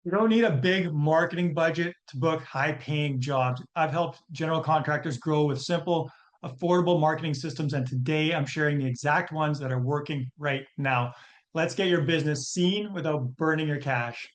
You don't need a big marketing budget to book high-paying jobs. I've helped general contractors grow with simple, affordable marketing systems, and today I'm sharing the exact ones that are working right now. Let's get your business seen without burning your cash.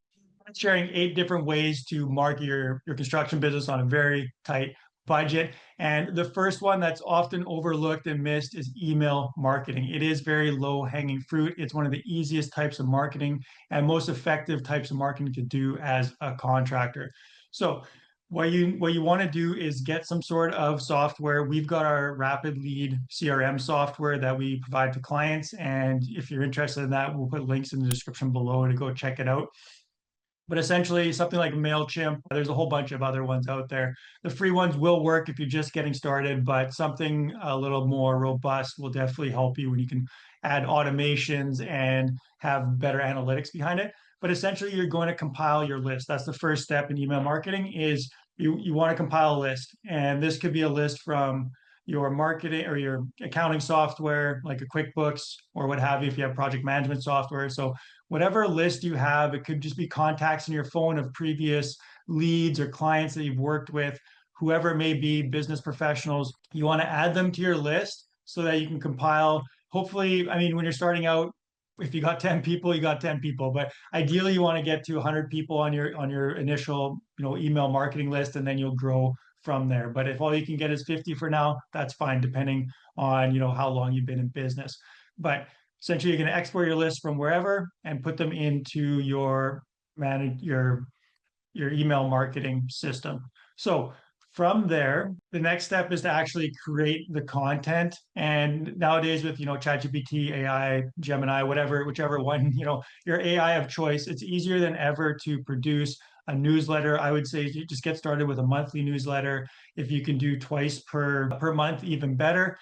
I'm sharing 8 different ways to market your construction business on a very tight budget. And the first one that's often overlooked and missed is email marketing. It is very low-hanging fruit. It's one of the easiest types of marketing and most effective types of marketing to do as a contractor. So what you want to do is get some sort of software. We've got our Rapid Lead CRM software that we provide to clients. And if you're interested in that, we'll put links in the description below to go check it out. But essentially, something like MailChimp, there's a whole bunch of other ones out there. The free ones will work if you're just getting started, but something a little more robust will definitely help you when you can add automations and have better analytics behind it. But essentially, you're going to compile your list. That's the first step in email marketing is you want to compile a list. And this could be a list from your marketing or your accounting software, like a QuickBooks or what have you, if you have project management software. So whatever list you have, it could just be contacts in your phone of previous leads or clients that you've worked with, whoever it may be, business professionals. You want to add them to your list so that you can compile. Hopefully, I mean, when you're starting out, if you got 10 people, you got 10 people, but ideally you want to get to 100 people on your initial, email marketing list, and then you'll grow from there. But if all you can get is 50 for now, that's fine, depending on, how long you've been in business. But essentially, you're going to export your list from wherever and put them into your manage your email marketing system. So from there, the next step is to actually create the content. And nowadays with, ChatGPT, AI, Gemini, whichever one, your AI of choice, it's easier than ever to produce a newsletter. I would say you just get started with a monthly newsletter. If you can do twice per month, even better.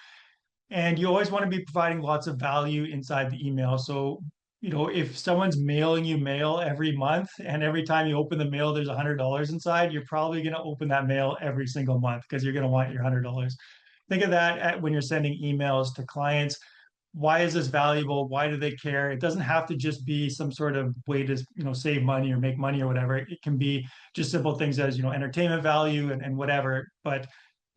And you always want to be providing lots of value inside the email. So, if someone's mailing you mail every month and every time you open the mail, there's $100 inside, you're probably going to open that mail every single month because you're going to want your $100. Think of that when you're sending emails to clients. Why is this valuable? Why do they care? It doesn't have to just be some sort of way to, save money or make money or whatever. It can be just simple things as, entertainment value and whatever. But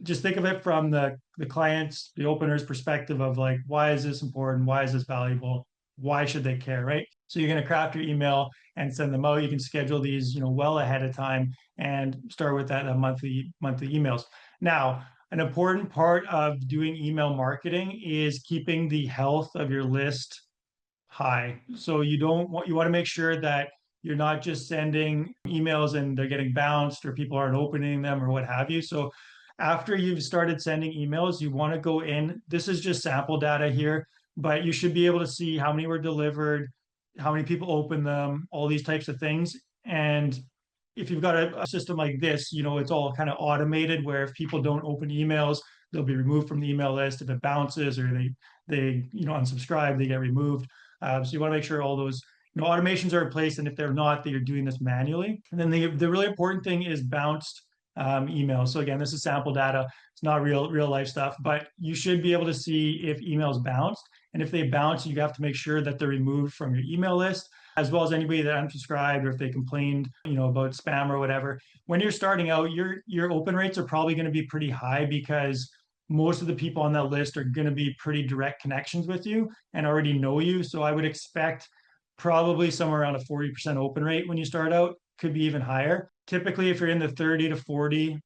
just think of it from the client's, the opener's perspective of like, why is this important? Why is this valuable? Why should they care, right? So you're going to craft your email and send them out. You can schedule these, well ahead of time and start with that monthly emails. Now, an important part of doing email marketing is keeping the health of your list high. So you want to make sure that you're not just sending emails and they're getting bounced or people aren't opening them or what have you. So after you've started sending emails, you want to go in. This is just sample data here, but you should be able to see how many were delivered, how many people opened them, all these types of things. And if you've got a system like this, it's all kind of automated where if people don't open emails, they'll be removed from the email list. If it bounces or they unsubscribe, they get removed. So you want to make sure all those automations are in place, and if they're not, that you're doing this manually. And then the really important thing is bounced emails. So again, this is sample data. It's not real life stuff, but you should be able to see if emails bounced. And if they bounce, you have to make sure that they're removed from your email list, as well as anybody that unsubscribed or if they complained, about spam or whatever. When you're starting out, your open rates are probably going to be pretty high because most of the people on that list are going to be pretty direct connections with you and already know you. So I would expect probably somewhere around a 40% open rate when you start out, could be even higher. Typically, if you're in the 30 to 40%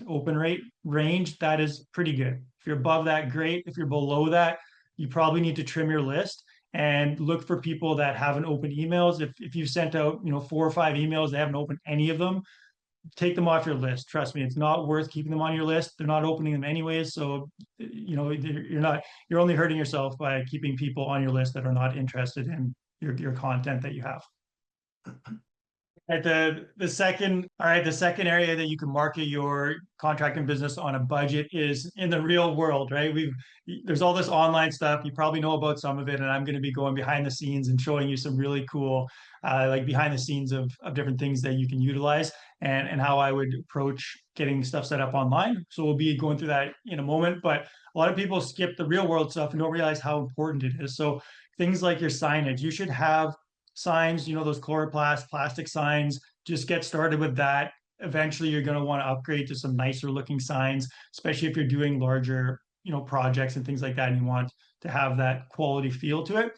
open rate range, that is pretty good. If you're above that, great. If you're below that, you probably need to trim your list and look for people that haven't opened emails. If you've sent out, 4 or 5 emails, they haven't opened any of them, take them off your list. Trust me, it's not worth keeping them on your list. They're not opening them anyways. So, you're only hurting yourself by keeping people on your list that are not interested in your content that you have. At the second area that you can market your contracting business on a budget is in the real world, right? There's all this online stuff. You probably know about some of it, and I'm going to be going behind the scenes and showing you some really cool, like behind the scenes of different things that you can utilize and how I would approach getting stuff set up online. So we'll be going through that in a moment, but a lot of people skip the real world stuff and don't realize how important it is. So things like your signage, you should have signs, those chloroplast plastic signs, just get started with that. Eventually, you're going to want to upgrade to some nicer looking signs, especially if you're doing larger, projects and things like that, and you want to have that quality feel to it.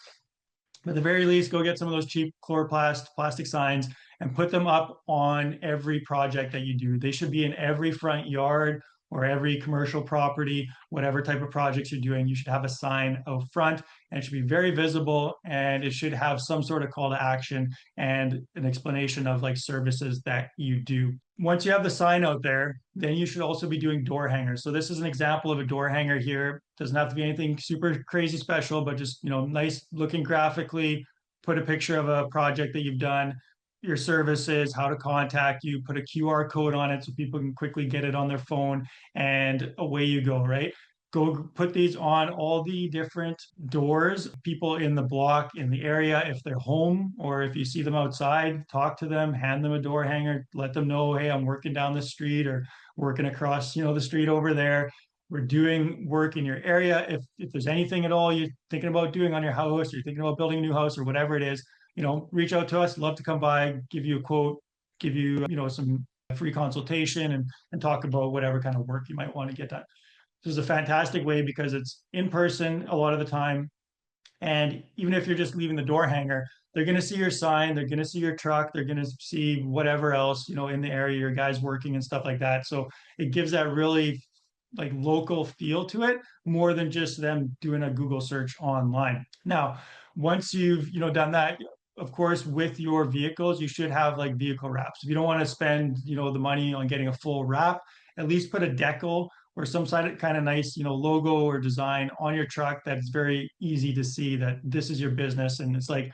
But at the very least, go get some of those cheap chloroplast plastic signs and put them up on every project that you do. They should be in every front yard or every commercial property, whatever type of projects you're doing. You should have a sign out front, and it should be very visible, and it should have some sort of call to action and an explanation of like services that you do. Once you have the sign out there, then you should also be doing door hangers. So this is an example of a door hanger here. Doesn't have to be anything super crazy special, but just, nice looking graphically. Put a picture of a project that you've done, your services, how to contact you, put a QR code on it so people can quickly get it on their phone, and away you go, right? Go put these on all the different doors, people in the block, in the area, if they're home or if you see them outside, talk to them, hand them a door hanger, let them know, hey, I'm working down the street or working across, the street over there. We're doing work in your area. If there's anything at all you're thinking about doing on your house, or you're thinking about building a new house or whatever it is, reach out to us. Love to come by, give you a quote, give you, some free consultation, and talk about whatever kind of work you might want to get done. This is a fantastic way because it's in person a lot of the time. And even if you're just leaving the door hanger, they're going to see your sign, they're going to see your truck, they're going to see whatever else, in the area, your guys working and stuff like that. So it gives that really like local feel to it, more than just them doing a Google search online. Now, once you've, done that, of course, with your vehicles, you should have like vehicle wraps. If you don't want to spend, the money on getting a full wrap, at least put a decal or some kind of nice, logo or design on your truck that's very easy to see that this is your business. And it's like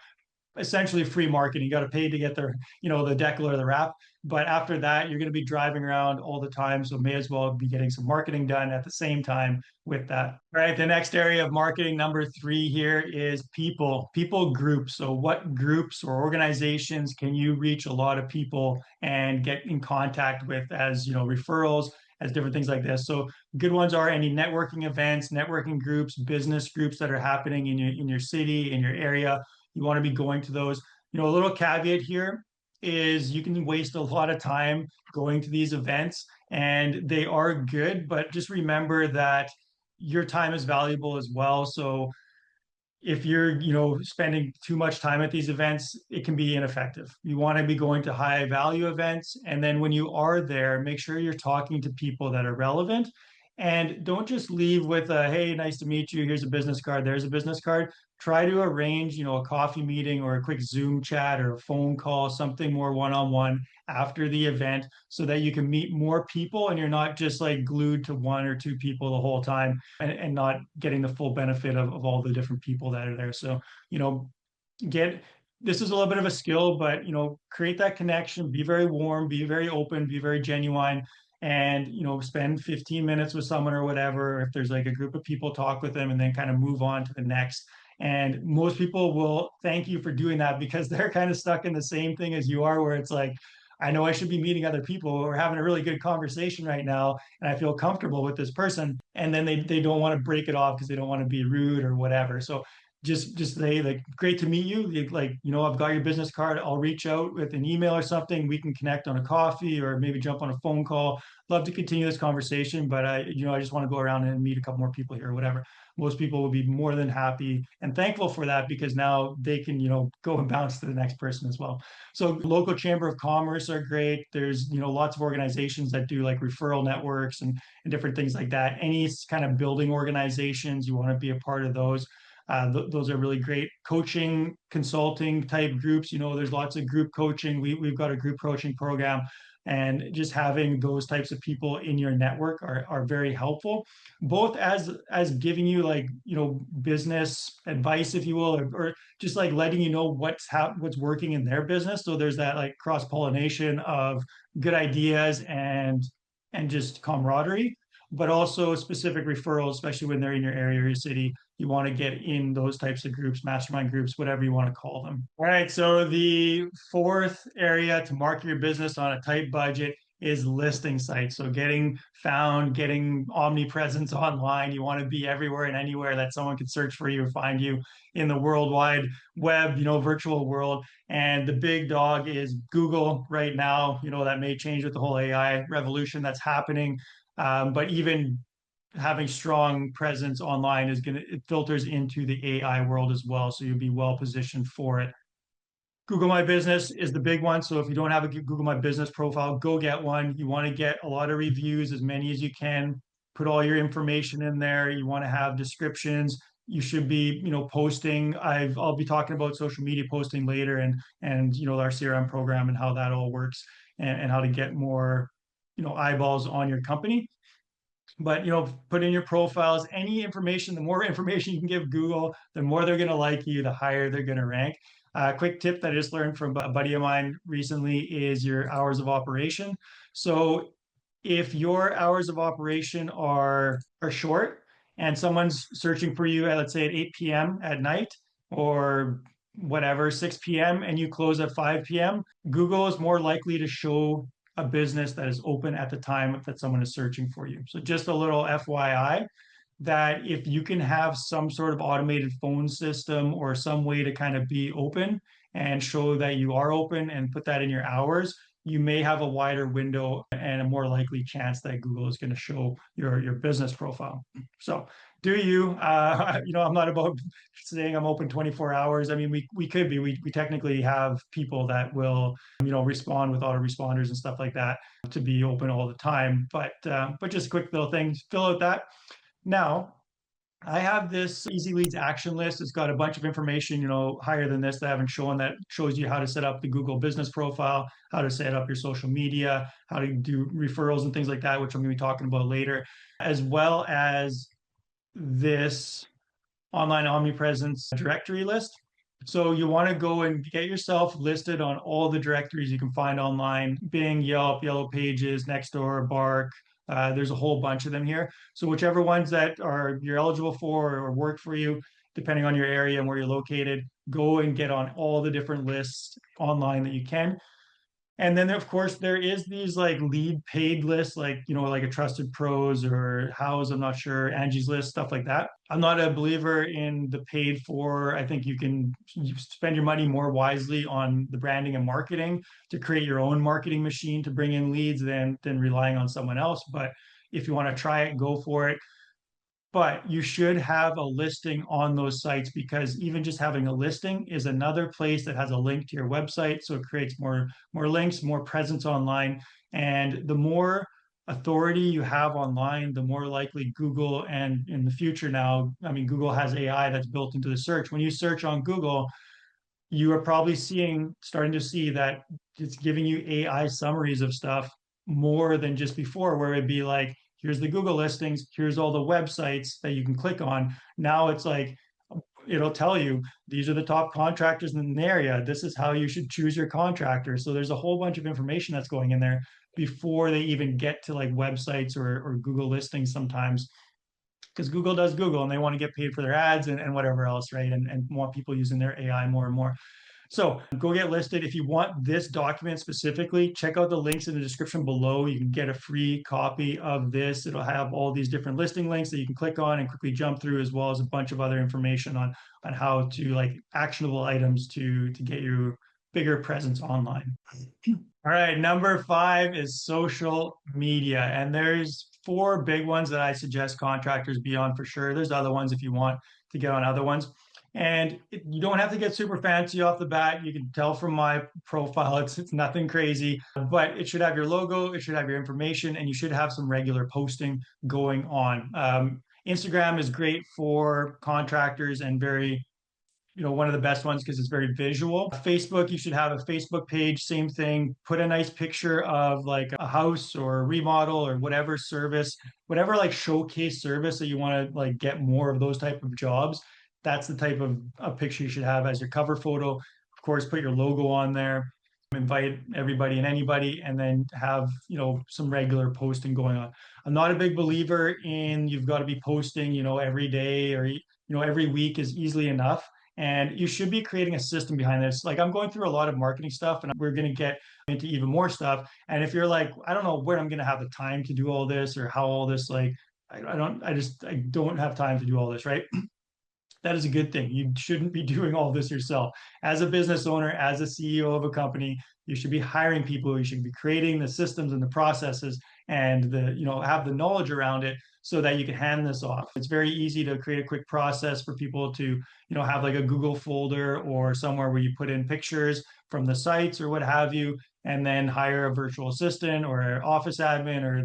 essentially free marketing. You got to pay to get the, the decal or the wrap. But after that, you're going to be driving around all the time. So may as well be getting some marketing done at the same time with that. All right. The next area of marketing, number 3 here, is people groups. So what groups or organizations can you reach a lot of people and get in contact with as, referrals, as different things like this. So good ones are any networking events, networking groups, business groups that are happening in your city, in your area. You want to be going to those. A little caveat here is you can waste a lot of time going to these events, and they are good, but just remember that your time is valuable as well. So if you're, spending too much time at these events, it can be ineffective. You want to be going to high value events. And then when you are there, make sure you're talking to people that are relevant, and don't just leave with a, hey, nice to meet you. Here's a business card. There's a business card. Try to arrange, a coffee meeting or a quick Zoom chat or a phone call, something more one-on-one after the event, so that you can meet more people and you're not just like glued to 1 or 2 people the whole time, and not getting the full benefit of all the different people that are there. So, get this is a little bit of a skill, but create that connection, be very warm, be very open, be very genuine, and spend 15 minutes with someone or whatever. If there's like a group of people, talk with them, and then kind of move on to the next. And most people will thank you for doing that because they're kind of stuck in the same thing as you are, where it's like, I know I should be meeting other people. We're having a really good conversation right now, and I feel comfortable with this person. And then they don't want to break it off because they don't want to be rude or whatever. So just say like, great to meet you. Like, I've got your business card. I'll reach out with an email or something. We can connect on a coffee or maybe jump on a phone call. Love to continue this conversation, but I just want to go around and meet a couple more people here or whatever. Most people will be more than happy and thankful for that, because now they can, go and bounce to the next person as well. So local chamber of commerce are great. There's, lots of organizations that do like referral networks and different things like that. Any kind of building organizations, you want to be a part of those. Those are really great. Coaching, consulting type groups. There's lots of group coaching. We've got a group coaching program, and just having those types of people in your network are very helpful, both as giving you like, business advice, if you will, or just like letting you know what's working in their business. So there's that like cross pollination of good ideas and just camaraderie, but also specific referrals, especially when they're in your area or your city. You want to get in those types of groups, mastermind groups, whatever you want to call them. All right. So the 4th area to market your business on a tight budget is listing sites. So getting found, getting omnipresence online. You want to be everywhere and anywhere that someone can search for you or find you in the worldwide web, virtual world. And the big dog is Google right now. That may change with the whole AI revolution that's happening. But even having strong presence online it filters into the AI world as well. So you'll be well positioned for it. Google My Business is the big one. So if you don't have a Google My Business profile, go get one. You want to get a lot of reviews, as many as you can. Put all your information in there. You want to have descriptions. You should be, posting. I'll be talking about social media posting later, and our CRM program and how that all works, and how to get more, eyeballs on your company. But put in your profiles, any information. The more information you can give Google, the more they're going to like you, the higher they're going to rank. Quick tip that I just learned from a buddy of mine recently is your hours of operation. So if your hours of operation are short and someone's searching for you at, let's say, at 8 p.m. at night, or whatever, 6 p.m., and you close at 5 p.m., Google is more likely to show a business that is open at the time that someone is searching for you. So just a little FYI, that if you can have some sort of automated phone system or some way to kind of be open and show that you are open and put that in your hours, you may have a wider window and a more likely chance that Google is going to show your business profile. So do you, I'm not about saying I'm open 24 hours. I mean, we could be, we technically have people that will, respond with autoresponders and stuff like that to be open all the time. But just quick little things, fill out that. Now, I have this Easy Leads action list. It's got a bunch of information, higher than this that I haven't shown, that shows you how to set up the Google business profile, how to set up your social media, how to do referrals and things like that, which I'm going to be talking about later, as well as this online omnipresence directory list. So you want to go and get yourself listed on all the directories you can find online: Bing, Yelp, Yellow Pages, Nextdoor, Bark. There's a whole bunch of them here. So whichever ones that you're eligible for or work for you, depending on your area and where you're located, go and get on all the different lists online that you can. And then, of course, there is these like lead paid lists, like, like a Trusted Pros or House, I'm not sure, Angie's List, stuff like that. I'm not a believer in the paid for. I think you can spend your money more wisely on the branding and marketing to create your own marketing machine to bring in leads than relying on someone else. But if you want to try it, go for it. But you should have a listing on those sites, because even just having a listing is another place that has a link to your website. So it creates more links, more presence online. And the more authority you have online, the more likely Google, and in the future now, I mean, Google has AI that's built into the search. When you search on Google, you are probably starting to see that it's giving you AI summaries of stuff more than just before, where it'd be like, here's the Google listings, here's all the websites that you can click on. Now it's like, it'll tell you, these are the top contractors in the area. This is how you should choose your contractor. So there's a whole bunch of information that's going in there before they even get to like websites or Google listings sometimes, because Google does Google and they want to get paid for their ads and whatever else, right? And want people using their AI more and more. So go get listed. If you want this document specifically, check out the links in the description below. You can get a free copy of this. It'll have all these different listing links that you can click on and quickly jump through, as well as a bunch of other information on how to, like, actionable items to get you bigger presence online. All right, number 5 is social media. And there's 4 big ones that I suggest contractors be on for sure. There's other ones if you want to get on other ones. And you don't have to get super fancy off the bat. You can tell from my profile, it's nothing crazy, but it should have your logo, it should have your information, and you should have some regular posting going on. Instagram is great for contractors and very, one of the best ones because it's very visual. Facebook, you should have a Facebook page, same thing. Put a nice picture of like a house or a remodel or whatever service, whatever like showcase service that you want to like get more of those type of jobs. That's the type of a picture you should have as your cover photo. Of course, put your logo on there, invite everybody and anybody, and then have, some regular posting going on. I'm not a big believer in you've got to be posting, every day or, every week is easily enough. And you should be creating a system behind this. Like I'm going through a lot of marketing stuff and we're going to get into even more stuff. And if you're like, I don't know when I'm going to have the time to do all this or how all this, like, I don't have time to do all this, right? That is a good thing. You shouldn't be doing all this yourself. As a business owner, as a CEO of a company, you should be hiring people. You should be creating the systems and the processes and have the knowledge around it so that you can hand this off. It's very easy to create a quick process for people to, have like a Google folder or somewhere where you put in pictures from the sites or what have you, and then hire a virtual assistant or an office admin or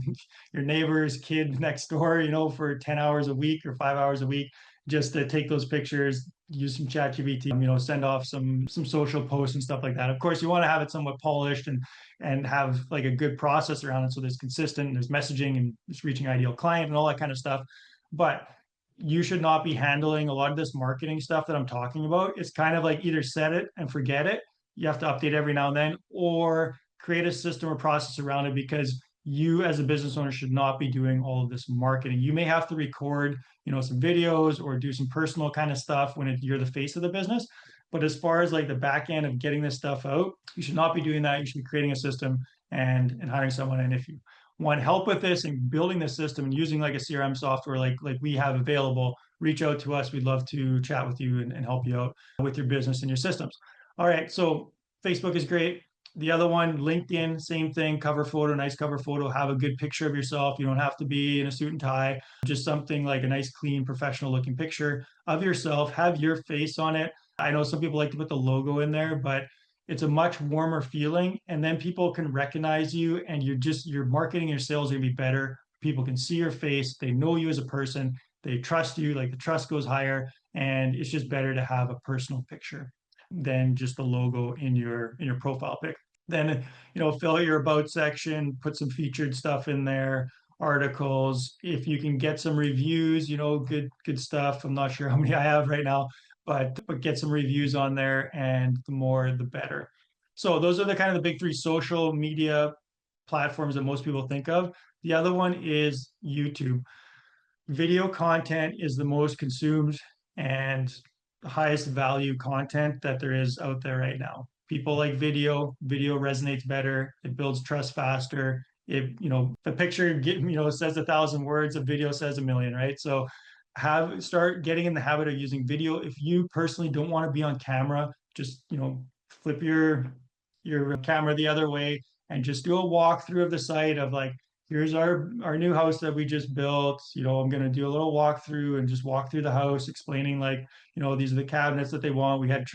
your neighbor's kid next door, for 10 hours a week or 5 hours a week just to take those pictures, use some chat GBT, send off some social posts and stuff like that. Of course, you want to have it somewhat polished and have like a good process around it so there's consistent, there's messaging and it's reaching ideal client and all that kind of stuff. But you should not be handling a lot of this marketing stuff that I'm talking about. It's kind of like either set it and forget it. You have to update every now and then, or create a system or process around it because you as a business owner should not be doing all of this marketing. You may have to record, some videos or do some personal kind of stuff when you're the face of the business. But as far as like the back end of getting this stuff out, you should not be doing that. You should be creating a system and hiring someone. And if you want help with this and building this system and using like a CRM software like we have available, reach out to us. We'd love to chat with you and help you out with your business and your systems. All right. So Facebook is great. The other one, LinkedIn, same thing, cover photo, nice cover photo, have a good picture of yourself. You don't have to be in a suit and tie, just something like a nice, clean, professional looking picture of yourself, have your face on it. I know some people like to put the logo in there, but it's a much warmer feeling. And then people can recognize you and your marketing, your sales are gonna be better. People can see your face, they know you as a person, they trust you, like the trust goes higher, and it's just better to have a personal picture than just the logo in your profile pic. Then, fill out your about section, put some featured stuff in there, articles. If you can get some reviews, good stuff. I'm not sure how many I have right now, but get some reviews on there, and the more the better. So those are the kind of the big three social media platforms that most people think of. The other one is YouTube. Video content is the most consumed and highest value content that there is out there right now. People like video resonates better, it builds trust faster. The picture says 1,000 words, a video says a million, right? So start getting in the habit of using video. If you personally don't want to be on camera, just flip your camera the other way and just do a walkthrough of the site of like, here's our new house that we just built. I'm going to do a little walkthrough and just walk through the house, explaining like, these are the cabinets that they want. We had,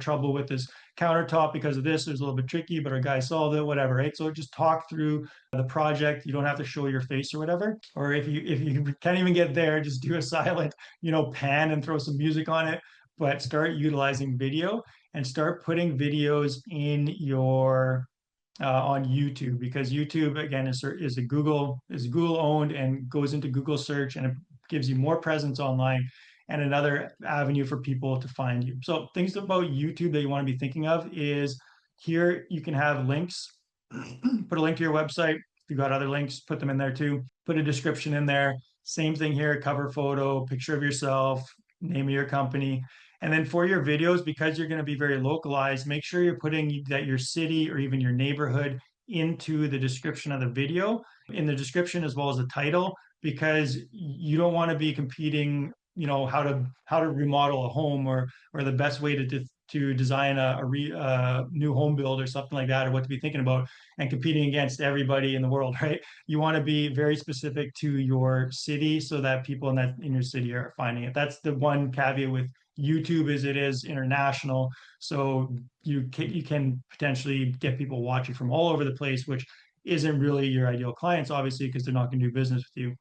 trouble with this countertop because of this. It was a little bit tricky, but our guy solved it, whatever, right? So just talk through the project. You don't have to show your face or whatever. Or if you can't even get there, just do a silent, pan and throw some music on it. But start utilizing video and start putting videos in your on YouTube, because YouTube again is Google owned and goes into Google search, and it gives you more presence online and another avenue for people to find you. So things about YouTube that you want to be thinking of is here you can have links. Put a link to your website. If you've got other links, put them in there too. Put a description in there. Same thing here, cover photo, picture of yourself, name of your company. And then for your videos, because you're going to be very localized, make sure you're putting that your city or even your neighborhood into the description of the video, in the description as well as the title, because you don't want to be competing, how to remodel a home or the best way to design a new home build or something like that, or what to be thinking about, and competing against everybody in the world, right? You want to be very specific to your city so that people in your city are finding it. That's the one caveat with YouTube, is it is international, so you can potentially get people watching from all over the place, which isn't really your ideal clients, obviously, because they're not going to do business with you.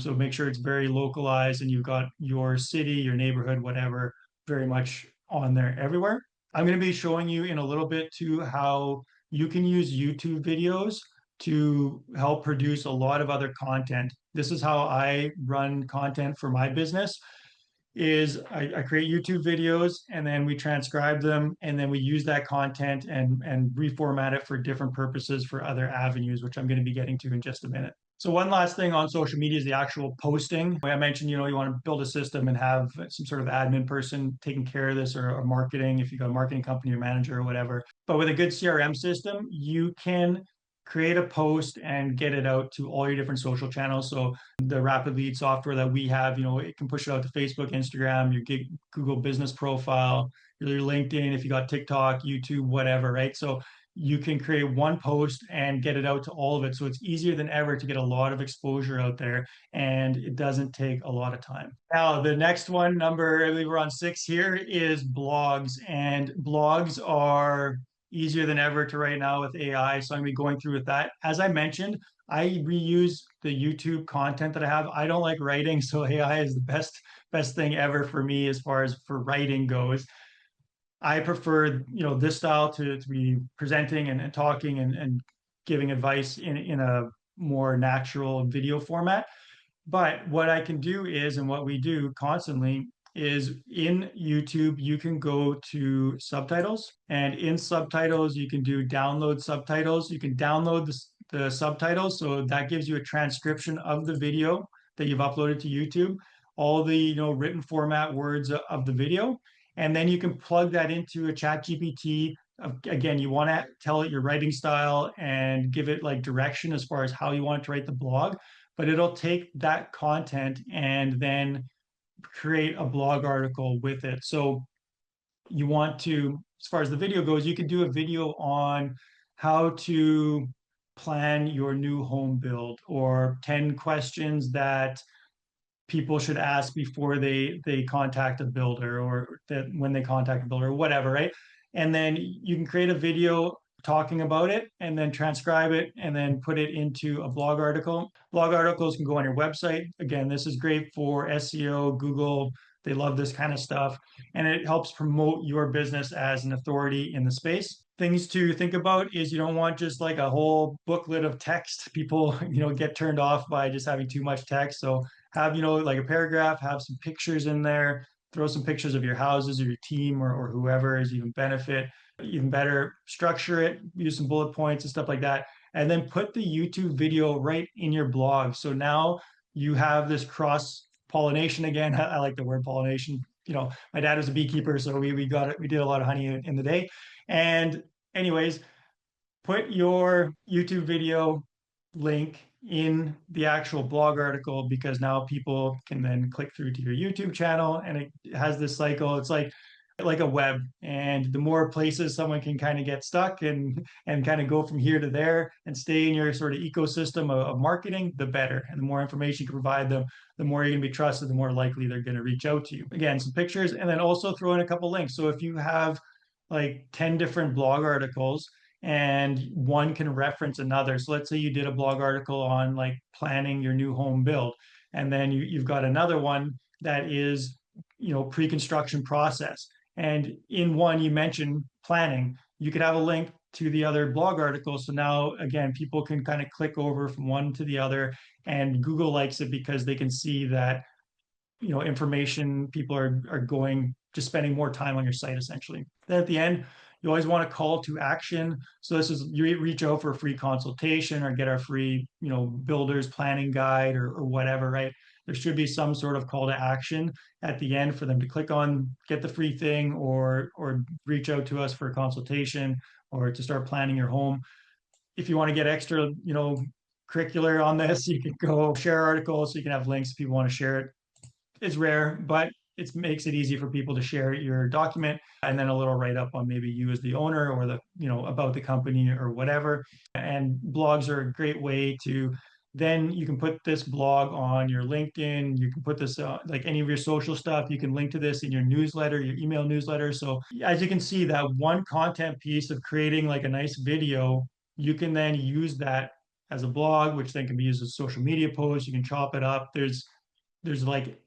So make sure it's very localized and you've got your city, your neighborhood, whatever, very much on there everywhere. I'm going to be showing you in a little bit too how you can use YouTube videos to help produce a lot of other content. This is how I run content for my business. I create YouTube videos and then we transcribe them and then we use that content and reformat it for different purposes for other avenues, which I'm going to be getting to in just a minute. So one last thing on social media is the actual posting. Like I mentioned, you want to build a system and have some sort of admin person taking care of this, or marketing if you got a marketing company or manager or whatever. But with a good CRM system, you can create a post and get it out to all your different social channels. So the Rapid Lead software that we have, it can push it out to Facebook, Instagram, your Google business profile, your LinkedIn, if you got TikTok, YouTube, whatever, right? So you can create one post and get it out to all of it. So it's easier than ever to get a lot of exposure out there, and it doesn't take a lot of time. Now, the next one, number, I believe we're on 6 here, is blogs. And blogs are easier than ever to write now with AI. So I'm going to be going through with that. As I mentioned, I reuse the YouTube content that I have. I don't like writing, so AI is the best thing ever for me as far as for writing goes. I prefer, this style to be presenting and talking and giving advice in a more natural video format. But what I can do is, and what we do constantly is in YouTube, you can go to subtitles, and in subtitles, you can do download subtitles. You can download the subtitles. So that gives you a transcription of the video that you've uploaded to YouTube, all the, written format words of the video. And then you can plug that into a chat GPT. Again, you want to tell it your writing style and give it like direction as far as how you want it to write the blog, but it'll take that content and then create a blog article with it. So you want to, as far as the video goes, you could do a video on how to plan your new home build, or 10 questions that people should ask before they contact a builder, or that when they contact a builder, or whatever, right? And then you can create a video talking about it and then transcribe it and then put it into a blog article. Blog articles can go on your website. Again, this is great for SEO, Google. They love this kind of stuff, and it helps promote your business as an authority in the space. Things to think about is you don't want just like a whole booklet of text. People, get turned off by just having too much text. So have, like a paragraph, have some pictures in there, throw some pictures of your houses or your team, or whoever is even benefit. Even better, structure it, use some bullet points and stuff like that, and then put the YouTube video right in your blog. So now you have this cross pollination again. I like the word pollination. My dad was a beekeeper, so we got it. We did a lot of honey in the day. And anyways, put your YouTube video link in the actual blog article, because now people can then click through to your YouTube channel, and it has this cycle. It's like a web, and the more places someone can kind of get stuck and kind of go from here to there and stay in your sort of ecosystem of marketing, the better. And the more information you can provide them, the more you're going to be trusted, the more likely they're going to reach out to you. Again, some pictures, and then also throw in a couple links. So if you have like 10 different blog articles and one can reference another. So let's say you did a blog article on like planning your new home build, and then you've got another one that is, pre-construction process. And in one, you mentioned planning. You could have a link to the other blog article. So now, again, people can kind of click over from one to the other, and Google likes it because they can see that, information, people are going, just spending more time on your site essentially. Then at the end, you always want a call to action. So this is, you reach out for a free consultation or get our free, builder's planning guide, or whatever, right? There should be some sort of call to action at the end for them to click on, get the free thing, or reach out to us for a consultation, or to start planning your home. If you want to get extra, curricular on this, you can go share articles, so you can have links if people want to share it. It's rare, but it makes it easy for people to share your document, and then a little write up on maybe you as the owner, or the, about the company or whatever. And blogs are a great way to, then you can put this blog on your LinkedIn. You can put this, like any of your social stuff. You can link to this in your newsletter, your email newsletter. So as you can see, that one content piece of creating like a nice video, you can then use that as a blog, which then can be used as a social media post. You can chop it up. There's like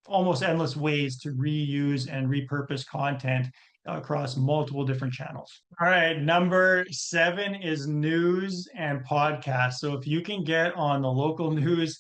almost endless ways to reuse and repurpose content across multiple different channels. All right, number 7 is news and podcasts. So if you can get on the local news,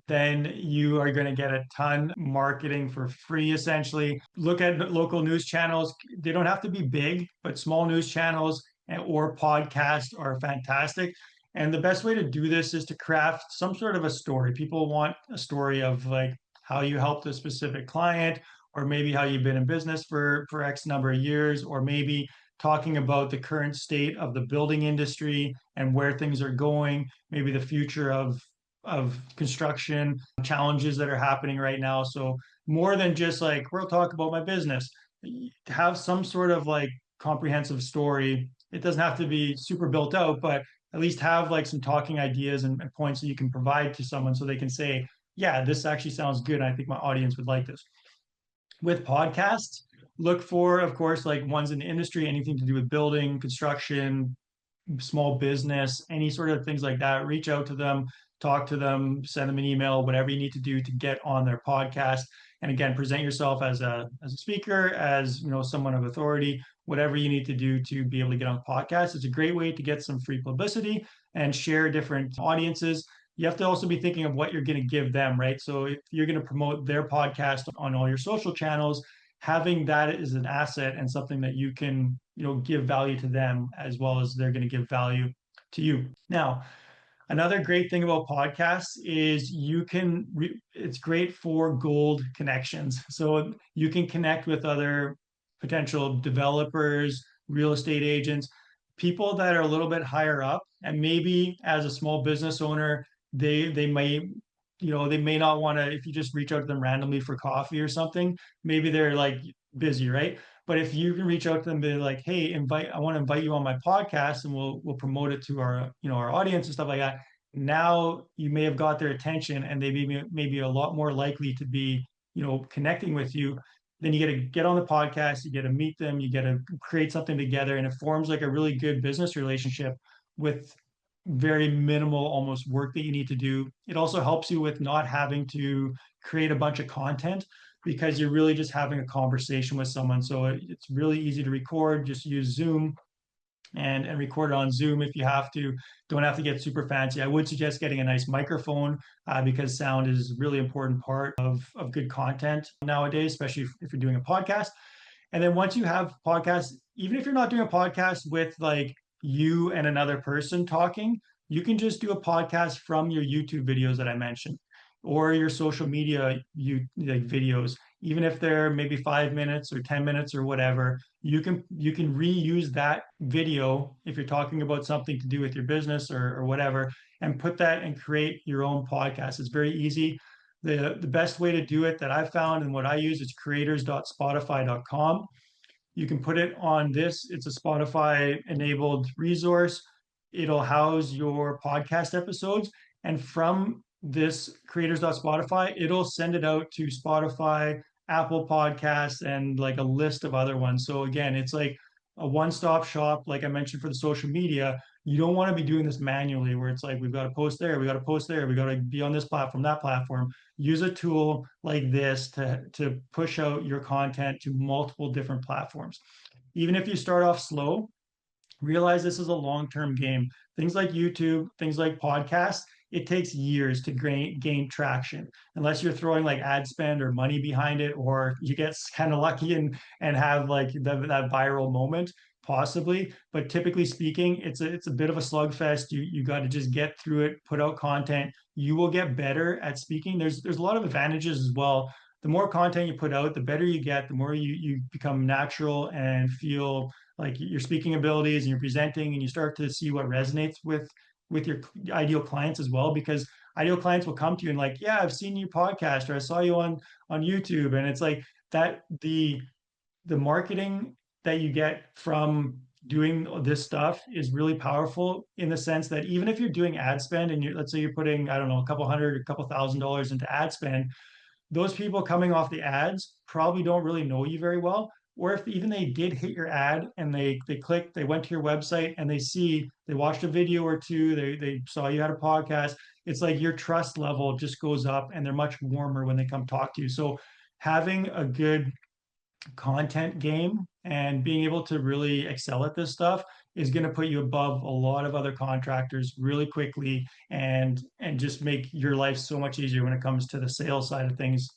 then you are going to get a ton marketing for free, essentially. Look at local news channels. They don't have to be big, but small news channels or podcasts are fantastic. And the best way to do this is to craft some sort of a story. People want a story of like how you helped a specific client, or maybe how you've been in business for X number of years, or maybe talking about the current state of the building industry and where things are going, maybe the future of construction, challenges that are happening right now. So more than just like, we'll talk about my business, have some sort of like comprehensive story. It doesn't have to be super built out, but at least have like some talking ideas and points that you can provide to someone so they can say, yeah, this actually sounds good. I think my audience would like this. With podcasts, look for, of course, like ones in the industry, anything to do with building, construction, small business, any sort of things like that. Reach out to them, talk to them, send them an email, whatever you need to do to get on their podcast. And again, present yourself as a speaker, as someone of authority, whatever you need to do to be able to get on a podcast. It's a great way to get some free publicity and share different audiences. You have to also be thinking of what you're going to give them, right? So if you're going to promote their podcast on all your social channels, having that is an asset and something that you can, give value to them as well as they're going to give value to you. Now, another great thing about podcasts is it's great for gold connections. So you can connect with other potential developers, real estate agents, people that are a little bit higher up. And maybe as a small business owner, they may, they may not want to, if you just reach out to them randomly for coffee or something, maybe they're like busy, right? But if you can reach out to them and be like, hey, I want to invite you on my podcast, and we'll promote it to our, our audience and stuff like that. Now you may have got their attention, and they maybe a lot more likely to be, connecting with you. Then you get to get on the podcast, you get to meet them, you get to create something together, and it forms like a really good business relationship with very minimal almost work that you need to do. It also helps you with not having to create a bunch of content, because you're really just having a conversation with someone. So it's really easy to record. Just use Zoom and record it on Zoom if you have to. Don't have to get super fancy. I would suggest getting a nice microphone, because sound is a really important part of good content nowadays, especially if you're doing a podcast. And then once you have podcasts, even if you're not doing a podcast with like you and another person talking, you can just do a podcast from your YouTube videos that I mentioned, or your social media like videos. Even if they're maybe 5 minutes or 10 minutes or whatever, you can reuse that video if you're talking about something to do with your business or whatever, and put that and create your own podcast. It's very easy. The best way to do it that I've found and what I use is creators.spotify.com. You can put it on this. It's a Spotify enabled resource. It'll house your podcast episodes. And from this creators.spotify, it'll send it out to Spotify, Apple Podcasts, and like a list of other ones. So again, it's like a one-stop shop, like I mentioned, for the social media. You don't want to be doing this manually where it's like, we've got to post there, we got to post there, we got to be on this platform, that platform. Use a tool like this to push out your content to multiple different platforms. Even if you start off slow, realize this is a long-term game. Things like YouTube, things like podcasts, it takes years to gain traction, unless you're throwing like ad spend or money behind it, or you get kind of lucky and have like that viral moment, possibly. But typically speaking, it's a bit of a slugfest. You got to just get through it, put out content. You will get better at speaking. There's a lot of advantages as well. The more content you put out, the better you get, the more you become natural and feel like your speaking abilities, and you're presenting, and you start to see what resonates with your ideal clients as well. Because ideal clients will come to you and like, yeah, I've seen your podcast, or I saw you on YouTube. And it's like that the marketing that you get from doing this stuff is really powerful, in the sense that even if you're doing ad spend and let's say you're putting, I don't know, a couple hundred, a couple $1,000s into ad spend, those people coming off the ads probably don't really know you very well. Or if even they did hit your ad and they clicked, they went to your website and they watched a video or two, they saw you had a podcast, it's like your trust level just goes up, and they're much warmer when they come talk to you. So having a good content game and being able to really excel at this stuff is going to put you above a lot of other contractors really quickly, and just make your life so much easier when it comes to the sales side of things,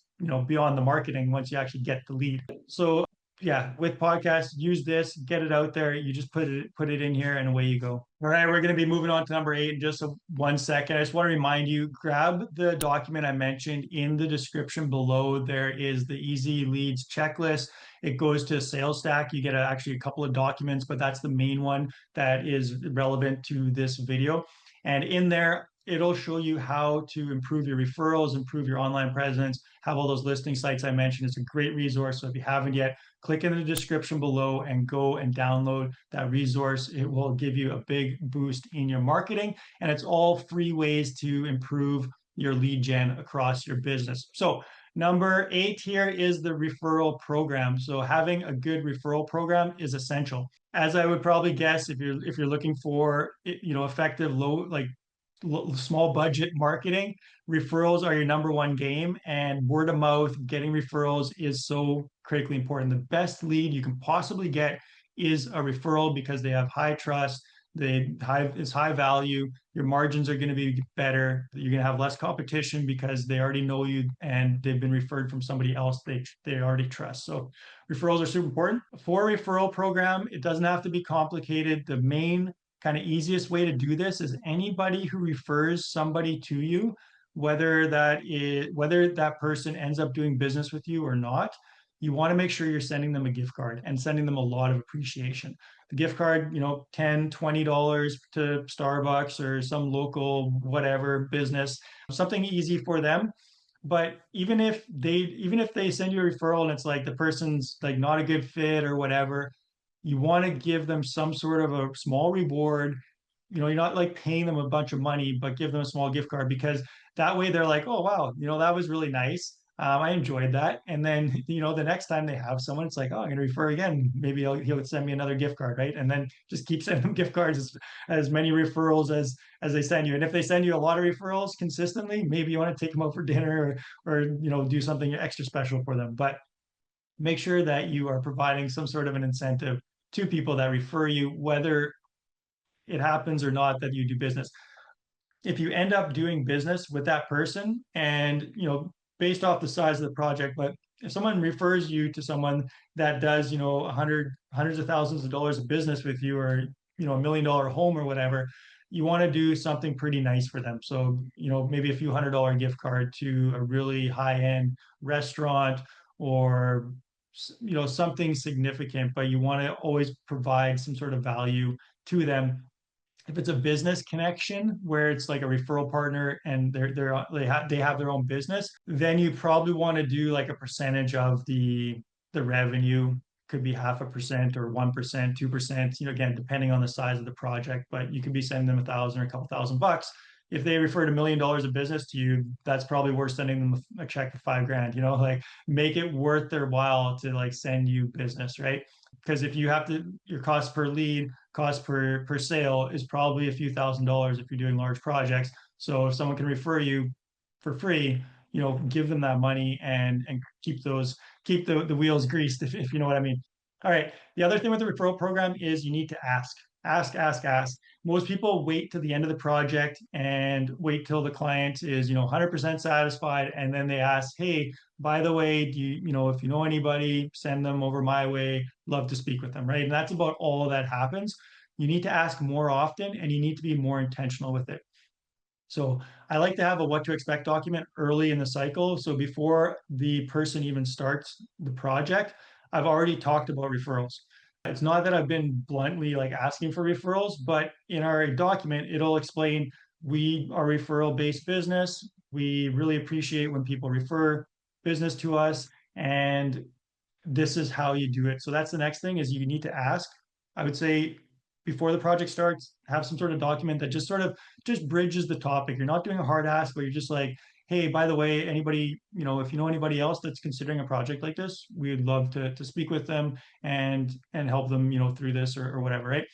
beyond the marketing, once you actually get the lead. So yeah, with podcasts, use this, get it out there. You just put it in here and away you go. All right, we're going to be moving on to number 8 in just 1 second. I just want to remind you, grab the document I mentioned in the description below. There is the easy leads checklist. It goes to sales stack. You get actually a couple of documents, but that's the main one that is relevant to this video. And in there, it'll show you how to improve your referrals, improve your online presence, have all those listing sites I mentioned. It's a great resource. So if you haven't yet, click in the description below and go and download that resource. It will give you a big boost in your marketing, and it's all free ways to improve your lead gen across your business. So number 8 here is the referral program. So having a good referral program is essential. As I would probably guess, if you're looking for effective low like small budget marketing, referrals are your number one game, and word of mouth, getting referrals is so critically important. The best lead you can possibly get is a referral because they have high trust, it's high value, your margins are going to be better, you're going to have less competition because they already know you and they've been referred from somebody else they already trust. So referrals are super important. For a referral program, it doesn't have to be complicated. The main kind of easiest way to do this is anybody who refers somebody to you, whether that person ends up doing business with you or not, you want to make sure you're sending them a gift card and sending them a lot of appreciation. The gift card, $10, $20 to Starbucks or some local whatever business, something easy for them. But even if they send you a referral and it's like the person's like not a good fit or whatever, you want to give them some sort of a small reward. You're not like paying them a bunch of money, but give them a small gift card, because that way they're like, oh wow, that was really nice. I enjoyed that. And then the next time they have someone, it's like, oh, I'm going to refer again. Maybe he'll send me another gift card, right? And then just keep sending them gift cards, as many referrals as they send you. And if they send you a lot of referrals consistently, maybe you want to take them out for dinner, or do something extra special for them. But make sure that you are providing some sort of an incentive to people that refer you, whether it happens or not that you do business. If you end up doing business with that person, and based off the size of the project, but if someone refers you to someone that does hundreds of thousands of dollars of business with you, or $1 million home or whatever, you want to do something pretty nice for them. So maybe a few $100 gift card to a really high-end restaurant, or something significant, but you want to always provide some sort of value to them. If it's a business connection where it's like a referral partner and they have their own business, then you probably want to do like a percentage of the revenue. Could be 0.5% or 1%, 2%, again, depending on the size of the project, but you could be sending them 1,000 or a couple $1,000. If they referred $1 million of business to you, that's probably worth sending them a check for $5,000. Like, make it worth their while to like send you business, right? Because if you have to, your cost per lead, cost per sale is probably a few $1,000s if you're doing large projects. So if someone can refer you for free, give them that money, and keep the wheels greased, if you know what I mean. All right. The other thing with the referral program is you need to ask. Ask, ask, ask. Most people wait to the end of the project and wait till the client is 100% satisfied, and then they ask, hey, by the way, do if you know anybody, send them over my way, love to speak with them, right? And that's about all that happens. You need to ask more often, and you need to be more intentional with it. So I like to have a what to expect document early in the cycle. So before the person even starts the project, I've already talked about referrals. It's not that I've been bluntly like asking for referrals, but in our document, it'll explain we are a referral based business. We really appreciate when people refer business to us, and this is how you do it. So that's the next thing, is you need to ask. I would say before the project starts, have some sort of document that just bridges the topic. You're not doing a hard ask, but you're just like, hey, by the way, anybody, if you know anybody else that's considering a project like this, we'd love to speak with them and help them, through this, or whatever, right?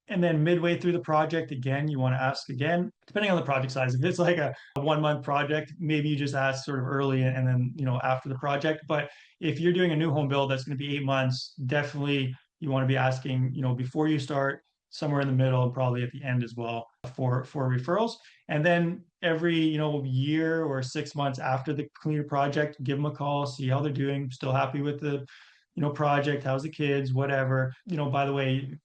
And then midway through the project, again, you want to ask again, depending on the project size. If it's like a 1 month project, maybe you just ask sort of early, and then, after the project. But if you're doing a new home build that's going to be 8 months, definitely you want to be asking, before you start, somewhere in the middle, and probably at the end as well, for referrals. And then every, year or 6 months after the clear project, give them a call, see how they're doing, still happy with project, how's the kids, whatever. By the way,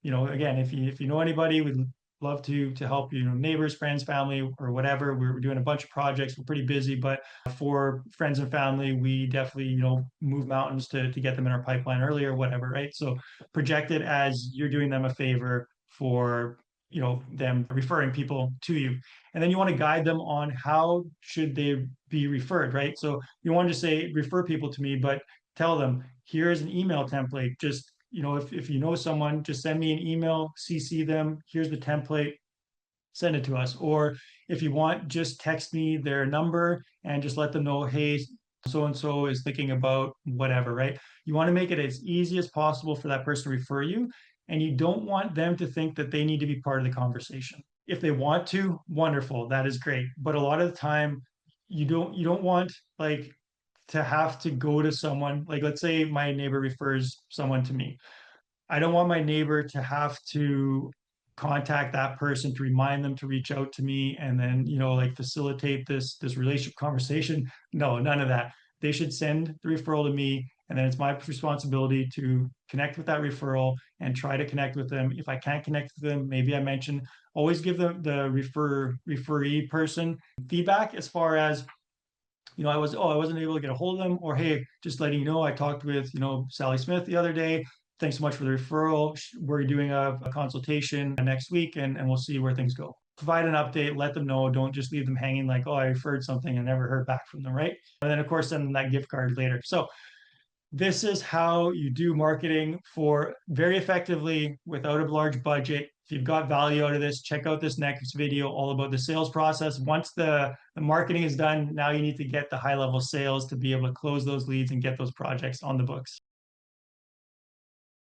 again, if you know anybody, we'd love to help, neighbors, friends, family, or whatever. We're doing a bunch of projects. We're pretty busy, but for friends and family, we definitely, move mountains to get them in our pipeline early or whatever, right? So project it as you're doing them a favor for, them referring people to you. And then you want to guide them on how should they be referred, right? So you want to say, refer people to me, but tell them, here's an email template. Just, if you know someone, just send me an email, CC them, here's the template, send it to us. Or if you want, just text me their number and just let them know, hey, so and so is thinking about whatever, right? You want to make it as easy as possible for that person to refer you. And you don't want them to think that they need to be part of the conversation. If they want to, wonderful, that is great. But a lot of the time, you don't want like to have to go to someone. Like, let's say my neighbor refers someone to me. I don't want my neighbor to have to contact that person to remind them to reach out to me and then, like facilitate this relationship conversation. No, none of that. They should send the referral to me, and then it's my responsibility to connect with that referral and try to connect with them. If I can't connect with them, maybe I mentioned always give the referee person feedback as far as, I wasn't able to get a hold of them, or hey, just letting you know, I talked with, Sally Smith the other day. Thanks so much for the referral. We're doing a consultation next week, and we'll see where things go. Provide an update, let them know. Don't just leave them hanging like, oh, I referred something and never heard back from them, right? And then, of course, send them that gift card later. So this is how you do marketing for very effectively without a large budget. If you've got value out of this, check out this next video all about the sales process. Once the marketing is done, now you need to get the high level sales to be able to close those leads and get those projects on the books.